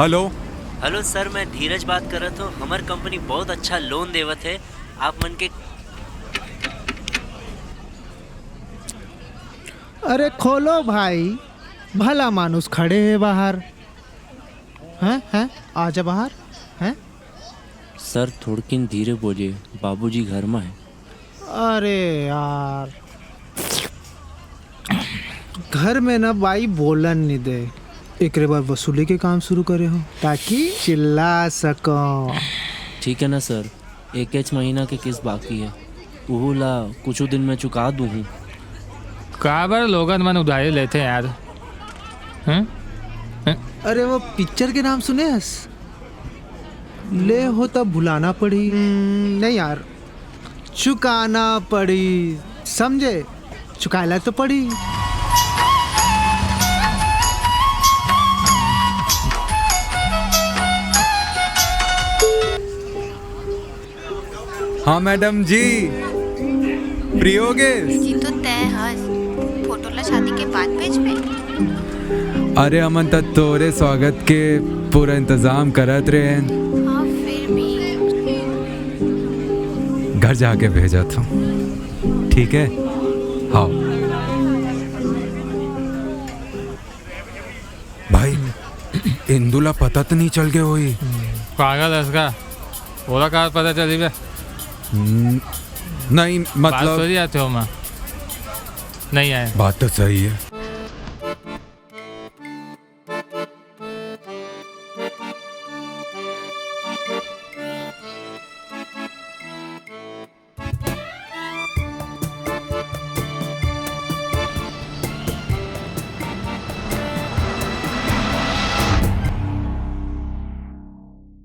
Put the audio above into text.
Hello hello sir, मैं धीरज बात कर रहा हूँ। हमार कंपनी बहुत अच्छा लोन देवत है। आप मन के अरे खोलो भाई, भला मानुस खड़े है बाहर। हैं आजा बाहर। हैं सर थोड़किन धीरे बोलिए, बाबूजी घर में है। अरे यार, घर में ना बाई बोलन नहीं दे। एक बार वसूली के काम शुरू करे हो ताकि चिल्ला सको। ठीक है ना सर, एक महीना के किस्त बाकी है, वो ला कुछ दिन में चुका दूँ। काबर लोगन मन उधारी लेते हैं यार। हैं? अरे वो पिक्चर के नाम सुने हस? ले हो तब भुलाना पड़ी। नहीं यार, चुकाना पड़ी, समझे? चुकाला तो पड़ी। हाँ मैडम जी, फ्री हो गए? जी तो तय हस फोटो ला शादी के बाद भेजबे। अरे अमन त तोरे स्वागत के पूरा इंतजाम करत रहे। हाँ फिर भी घर जाके भेजा था। ठीक है, हाँ भाई। इंदुला पता तो नहीं चल गया वही पागल है इसका, बोला कहाँ पता चली बे? नहीं बात मतलब सही आते हो माँ नहीं आए। बात तो सही है।